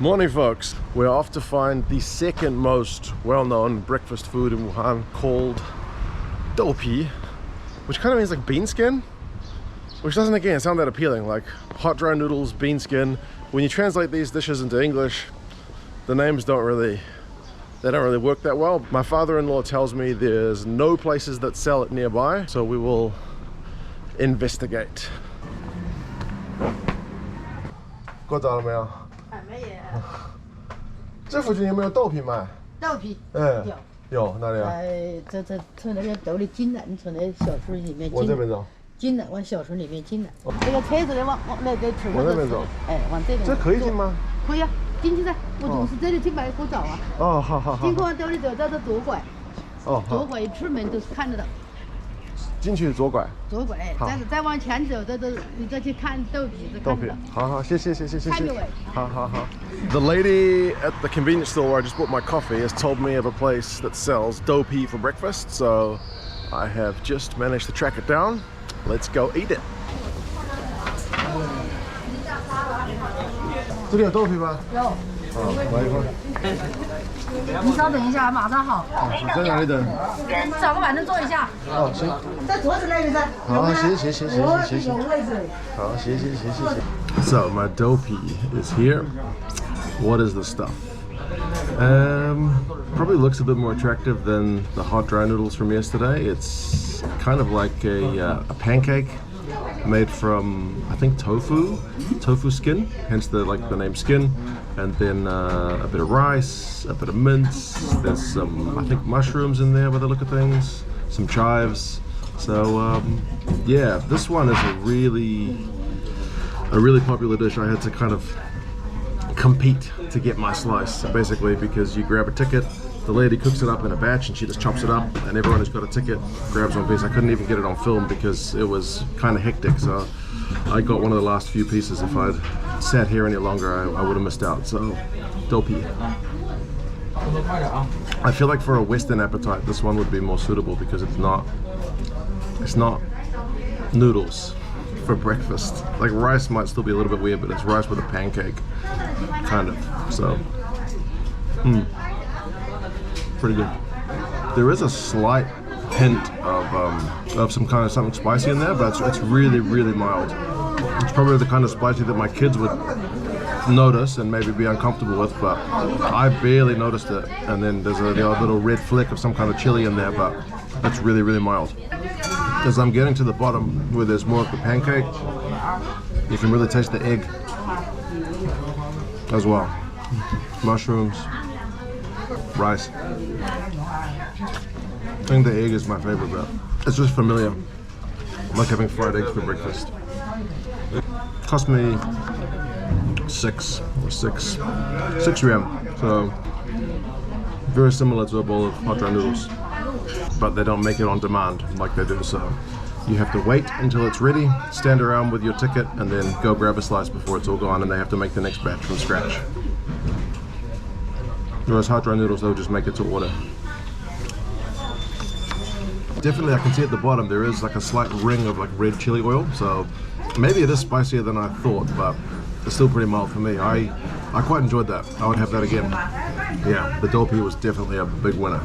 Morning folks, we're off to find the second most well-known breakfast food in Wuhan called doupi, which kind of means like bean skin, which doesn't again sound that appealing, like hot dry noodles, bean skin. When you translate these dishes into English, the names don't really work that well. My father-in-law tells me there's no places that sell it nearby, so we will investigate. 够早了没有？ 还没有。这附近有没有豆皮卖？豆皮，有哪里啊？这从那个豆的进来，你从那小村里面往这边走。进来，往小村里面进来。这个车子的往那个村。往这边走。哎，往这边。这可以进吗？可以啊，进去噻。我总是这里去买火枣啊。哦，好好好。经过完豆里走，到这左拐。哦。左拐一出门就是看得到。 进去左拐，左拐，再往前走，你再去看豆皮，豆皮，好好，谢谢。好。The lady at the convenience store where I just bought my coffee has told me of a place that sells doupi for breakfast, so I have just managed to track it down. Let's go eat it. 这里有豆皮吗？有。来一份。 你稍等一下，马上好。在哪里等？找个板凳坐一下。哦，行。在桌子那里噻。好，行。好，行。So my doupi is here. What is the stuff? Probably looks a bit more attractive than the hot dry noodles from yesterday. It's kind of like a pancake made from, I think, tofu skin, hence the name skin, and then a bit of rice, a bit of mince. There's some, I think, mushrooms in there by the look of things, some chives. So yeah, this one is a really popular dish. I had to kind of compete to get my slice, basically, because you grab a ticket, the lady cooks it up in a batch and she just chops it up, and everyone who's got a ticket grabs one piece. I couldn't even get it on film because it was kind of hectic, so I got one of the last few pieces. If I'd sat here any longer, I would have missed out. So doupi. I feel like for a Western appetite, this one would be more suitable because it's not noodles for breakfast. Like rice might still be a little bit weird, but it's rice with a pancake, kind of. So, pretty good. There is a slight hint of some kind of something spicy in there, but it's really mild. It's probably the kind of spicy that my kids would notice and maybe be uncomfortable with, but I barely noticed it. And then there's a little red flick of some kind of chili in there, but it's really mild. As I'm getting to the bottom where there's more of the pancake, you can really taste the egg as well. Mushrooms, rice. I think the egg is my favorite bit. It's just familiar. I like having fried eggs for breakfast. It cost me 6 yuan, so very similar to a bowl of hot dry noodles, but they don't make it on demand like they do, so you have to wait until it's ready, stand around with your ticket, and then go grab a slice before it's all gone, and they have to make the next batch from scratch. Whereas hot dry noodles, they'll just make it to order. Definitely, I can see at the bottom there is like a slight ring of like red chili oil, so maybe it is spicier than I thought, but it's still pretty mild for me. I quite enjoyed that. I would have that again. Yeah, the doupi was definitely a big winner.